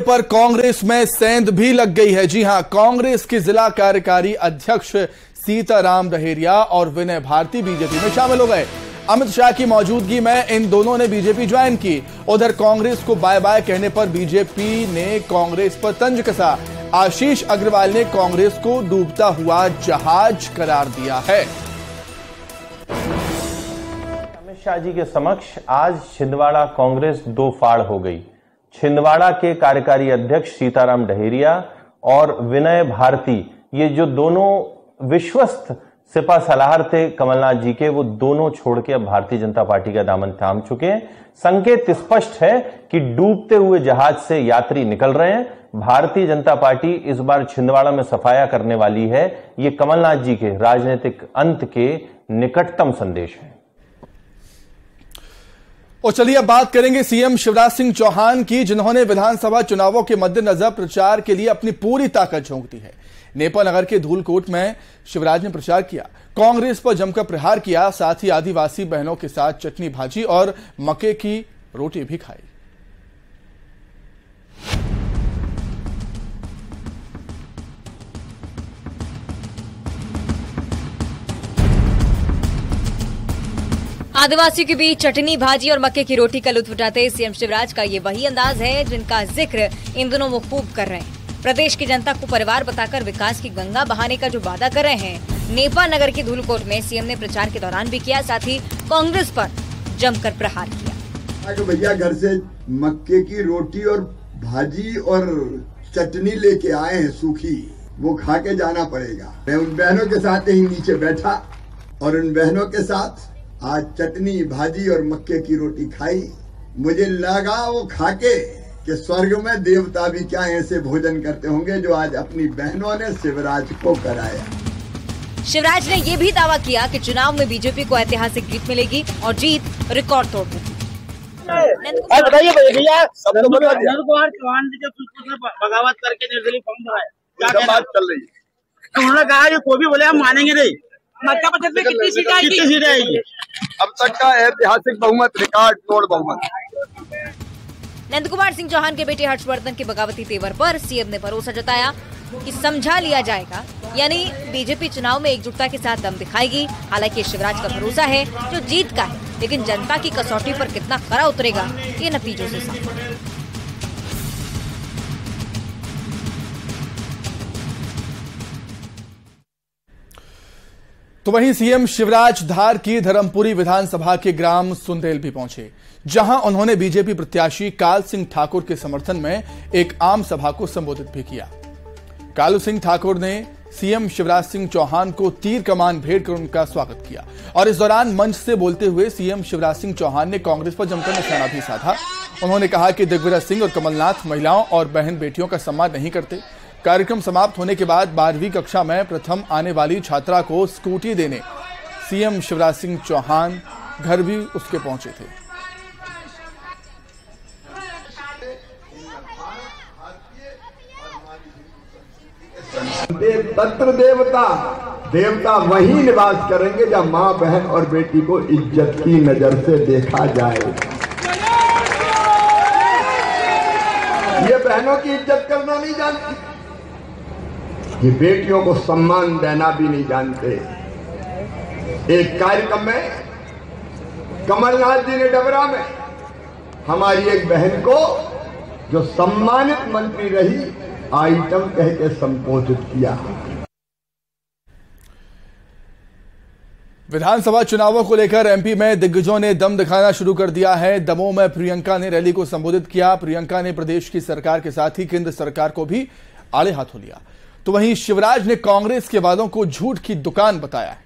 पर कांग्रेस में सेंध भी लग गई है। जी हां, कांग्रेस के जिला कार्यकारी अध्यक्ष सीताराम डहेरिया और विनय भारती बीजेपी में शामिल हो गए। अमित शाह की मौजूदगी में इन दोनों ने बीजेपी ज्वाइन की। उधर कांग्रेस को बाय बाय कहने पर बीजेपी ने कांग्रेस पर तंज कसा। आशीष अग्रवाल ने कांग्रेस को डूबता हुआ जहाज करार दिया है। अमित शाह जी के समक्ष आज छिंदवाड़ा कांग्रेस दो फाड़ हो गई। छिंदवाड़ा के कार्यकारी अध्यक्ष सीताराम डहेरिया और विनय भारती, ये जो दोनों विश्वस्त सिपा सलाहर थे कमलनाथ जी के, वो दोनों छोड़ के अब भारतीय जनता पार्टी का दामन थाम चुके हैं। संकेत स्पष्ट है कि डूबते हुए जहाज से यात्री निकल रहे हैं। भारतीय जनता पार्टी इस बार छिंदवाड़ा में सफाया करने वाली है। ये कमलनाथ जी के राजनीतिक अंत के निकटतम संदेश है। और चलिए अब बात करेंगे सीएम शिवराज सिंह चौहान की, जिन्होंने विधानसभा चुनावों के मद्देनजर प्रचार के लिए अपनी पूरी ताकत झोंक दी है। नेपाल नगर के धूलकोट में शिवराज ने प्रचार किया, कांग्रेस पर जमकर प्रहार किया, साथ ही आदिवासी बहनों के साथ चटनी भाजी और मक्के की रोटी भी खाई। आदिवासियों के बीच चटनी भाजी और मक्के की रोटी का लुत्फ उठाते सीएम शिवराज का ये वही अंदाज है जिनका जिक्र इन दिनों वो खूब कर रहे हैं। प्रदेश की जनता को परिवार बताकर विकास की गंगा बहाने का जो वादा कर रहे हैं, नेपाल नगर के धूलकोट में सीएम ने प्रचार के दौरान भी किया, साथ ही कांग्रेस पर जमकर प्रहार किया। तो भैया घर से मक्के की रोटी और भाजी और चटनी लेके आए हैं सूखी, वो खा के जाना पड़ेगा। मैं उन बहनों के साथ ही नीचे बैठा और उन बहनों के साथ आज चटनी भाजी और मक्के की रोटी खाई। मुझे लगा वो खाके कि स्वर्ग में देवता भी क्या ऐसे भोजन करते होंगे जो आज अपनी बहनों ने शिवराज को कराया। शिवराज ने ये भी दावा किया कि चुनाव में बीजेपी को ऐतिहासिक जीत मिलेगी और जीत रिकॉर्ड तोड़ देगी। बताइए भैया, नंद कुमार चौहान जी के बगावत करके निर्दलीय फॉर्म भराया, क्या बात चल रही है? उन्होंने कहा कि कोई भी बोले हम मानेंगे नहीं। मध्य प्रदेश में कितनी सीटें आएगी? अब तक का ऐतिहासिक बहुमत, रिकॉर्ड तोड़ बहुमत। नंद कुमार सिंह चौहान के बेटे हर्षवर्धन के बगावती तेवर पर सीएम ने भरोसा जताया कि समझा लिया जाएगा, यानी बीजेपी चुनाव में एकजुटता के साथ दम दिखाएगी। हालांकि शिवराज का भरोसा है जो जीत का है, लेकिन जनता की कसौटी पर कितना खरा उतरेगा ये नतीजों से साफ है। तो वहीं सीएम शिवराज धार की धर्मपुरी विधानसभा के ग्राम सुंदेल भी पहुंचे, जहां उन्होंने बीजेपी प्रत्याशी काल सिंह ठाकुर के समर्थन में एक आम सभा को संबोधित भी किया। कालू सिंह ठाकुर ने सीएम शिवराज सिंह चौहान को तीर कमान भेंट कर उनका स्वागत किया और इस दौरान मंच से बोलते हुए सीएम शिवराज सिंह चौहान ने कांग्रेस पर जमकर निशाना भी साधा। उन्होंने कहा कि दिग्विजय सिंह और कमलनाथ महिलाओं और बहन बेटियों का सम्मान नहीं करते। कार्यक्रम समाप्त होने के बाद 12वीं कक्षा में प्रथम आने वाली छात्रा को स्कूटी देने सीएम शिवराज सिंह चौहान घर भी उसके पहुंचे थे। तत्र देवता वही निवास करेंगे जब माँ बहन और बेटी को इज्जत की नजर से देखा जाए। ये बहनों की इज्जत करना नहीं जानती, ये बेटियों को सम्मान देना भी नहीं जानते। एक कार्यक्रम में कमलनाथ जी ने डबरा में हमारी एक बहन को जो सम्मानित मंत्री रही आइटम कह के संबोधित किया। विधानसभा चुनावों को लेकर एमपी में दिग्गजों ने दम दिखाना शुरू कर दिया है। दमोह में प्रियंका ने रैली को संबोधित किया। प्रियंका ने प्रदेश की सरकार के साथ ही केंद्र सरकार को भी आड़े हाथों लिया। तो वहीं शिवराज ने कांग्रेस के वादों को झूठ की दुकान बताया है।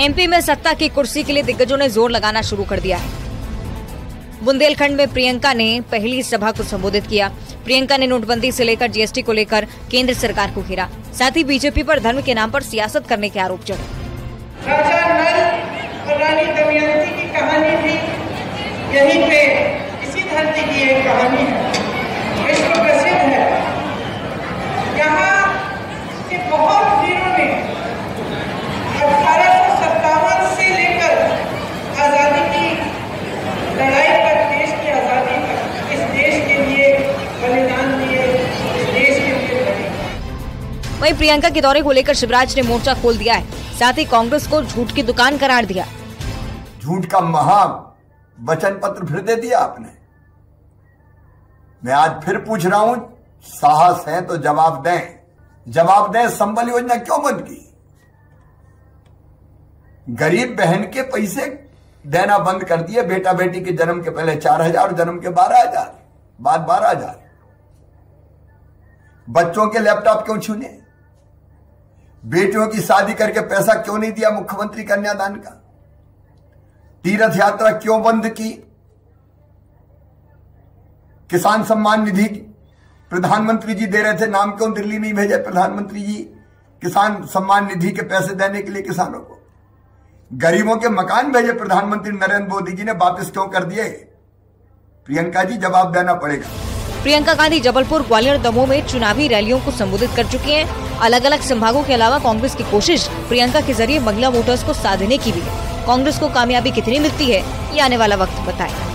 एमपी में सत्ता की कुर्सी के लिए दिग्गजों ने जोर लगाना शुरू कर दिया है। बुंदेलखंड में प्रियंका ने पहली सभा को संबोधित किया। प्रियंका ने नोटबंदी से लेकर जीएसटी को लेकर केंद्र सरकार को घेरा, साथ ही बीजेपी पर धर्म के नाम पर सियासत करने के आरोप जड़े। राजा नल और रानी दमयंती की कहानी भी यहीं पे इसी धरती की एक कहानी है, विश्व प्रसिद्ध है। यहाँ के बहुत वीरों ने 1857 से लेकर आजादी की वहीं प्रियंका के दौरे को लेकर शिवराज ने मोर्चा खोल दिया है, साथ ही कांग्रेस को झूठ की दुकान करार दिया। झूठ का महा वचन पत्र फिर दे दिया आपने। मैं आज फिर पूछ रहा हूं, साहस है तो जवाब दें। जवाब दें, संबल योजना क्यों बंद की? गरीब बहन के पैसे देना बंद कर दिए। बेटा बेटी के जन्म के पहले 4,000, जन्म के 12,000, बाद 12,000। बच्चों के लैपटॉप क्यों छूने? बेटियों की शादी करके पैसा क्यों नहीं दिया मुख्यमंत्री कन्यादान का? तीर्थ यात्रा क्यों बंद की? किसान सम्मान निधि प्रधानमंत्री जी दे रहे थे, नाम क्यों दिल्ली नहीं भेजे प्रधानमंत्री जी किसान सम्मान निधि के पैसे देने के लिए किसानों को? गरीबों के मकान भेजे प्रधानमंत्री नरेंद्र मोदी जी ने, वापस क्यों कर दिए? प्रियंका जी जवाब देना पड़ेगा। प्रियंका गांधी जबलपुर, ग्वालियर, दमोह में चुनावी रैलियों को संबोधित कर चुकी हैं। अलग अलग संभागों के अलावा कांग्रेस की कोशिश प्रियंका के जरिए महिला वोटर्स को साधने की भी है। कांग्रेस को कामयाबी कितनी मिलती है, ये आने वाला वक्त बताएगा।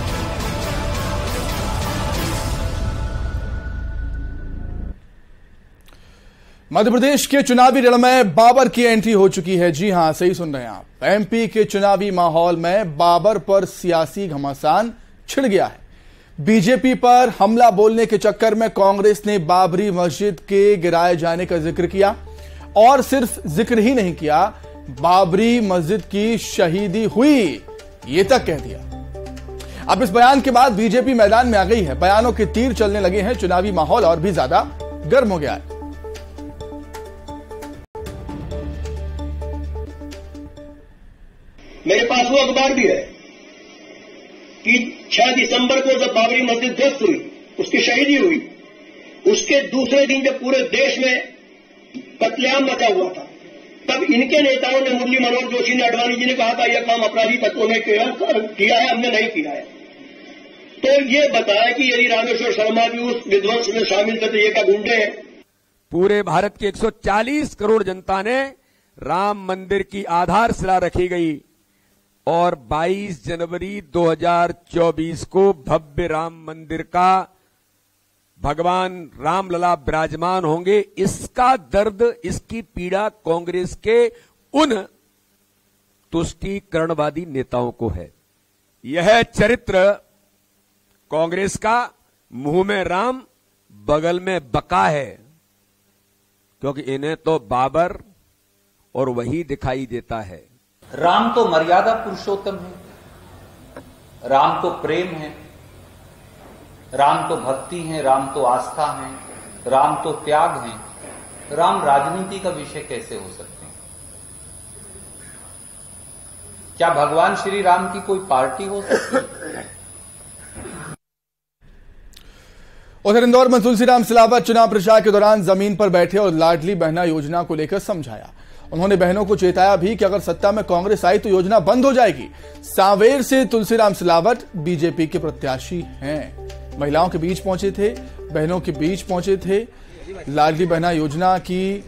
मध्य प्रदेश के चुनावी रण में बाबर की एंट्री हो चुकी है। जी हां, सही सुन रहे हैं आप। एमपी के चुनावी माहौल में बाबर पर सियासी घमासान छिड़ गया है। बीजेपी पर हमला बोलने के चक्कर में कांग्रेस ने बाबरी मस्जिद के गिराए जाने का जिक्र किया, और सिर्फ जिक्र ही नहीं किया, बाबरी मस्जिद की शहीदी हुई ये तक कह दिया। अब इस बयान के बाद बीजेपी मैदान में आ गई है। बयानों के तीर चलने लगे हैं। चुनावी माहौल और भी ज्यादा गर्म हो गया है। मेरे पास वो अखबार भी है कि 6 दिसंबर को जब बाबरी मस्जिद ध्वस्त हुई, उसकी शहीदी हुई, उसके दूसरे दिन जब पूरे देश में कत्लेआम मचा हुआ था, तब इनके नेताओं ने, मुरली मनोहर जोशी ने, अडवाणी जी ने कहा था यह काम अपराधी तत्वों ने किया है, हमने नहीं किया है। तो ये बताया कि यदि रामेश्वर शर्मा भी उस विध्वंस में शामिल थे तो ये क्या ढूंढे हैं? पूरे भारत की 140 करोड़ जनता ने राम मंदिर की आधारशिला रखी गई, और 22 जनवरी 2024 को भव्य राम मंदिर का भगवान रामलला विराजमान होंगे। इसका दर्द, इसकी पीड़ा कांग्रेस के उन तुष्टीकरणवादी नेताओं को है। यह चरित्र कांग्रेस का मुंह में राम बगल में बका है, क्योंकि इन्हें तो बाबर और वही दिखाई देता है। राम तो मर्यादा पुरुषोत्तम है, राम तो प्रेम है, राम तो भक्ति है, राम तो आस्था है, राम तो त्याग है। राम राजनीति का विषय कैसे हो सकते हैं? क्या भगवान श्री राम की कोई पार्टी हो सकती है? उधर इंदौर में तुलसीराम सिलावट चुनाव प्रचार के दौरान जमीन पर बैठे और लाडली बहना योजना को लेकर समझाया। उन्होंने बहनों को चेताया भी कि अगर सत्ता में कांग्रेस आई तो योजना बंद हो जाएगी। सांवेर से तुलसीराम सिलावट बीजेपी के प्रत्याशी हैं। महिलाओं के बीच पहुंचे थे, बहनों के बीच पहुंचे थे, लाडली बहना योजना की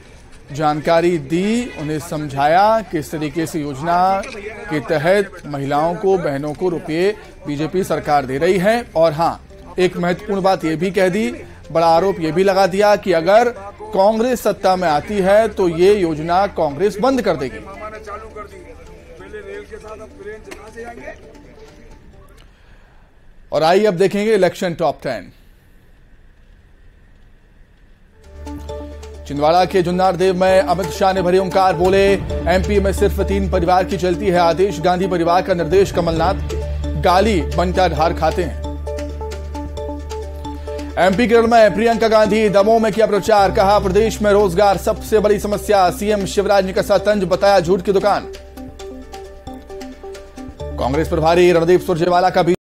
जानकारी दी, उन्हें समझाया किस तरीके से योजना के तहत महिलाओं को, बहनों को रुपये बीजेपी सरकार दे रही है। और हां, एक महत्वपूर्ण बात यह भी कह दी, बड़ा आरोप यह भी लगा दिया कि अगर कांग्रेस सत्ता में आती है तो ये योजना कांग्रेस बंद कर देगी। और आइए अब देखेंगे इलेक्शन टॉप 10। छिंदवाड़ा के जुन्नारदेव में अमित शाह ने भरी ओंकार, बोले एमपी में सिर्फ 3 परिवार की चलती है आदेश। गांधी परिवार का निर्देश, कमलनाथ गाली बनकर हार खाते हैं। एमपी के रण में प्रियंका गांधी दमोह में किया प्रचार, कहा प्रदेश में रोजगार सबसे बड़ी समस्या। सीएम शिवराज ने कसा तंज, बताया झूठ की दुकान। कांग्रेस प्रभारी रणदीप सुरजेवाला का भी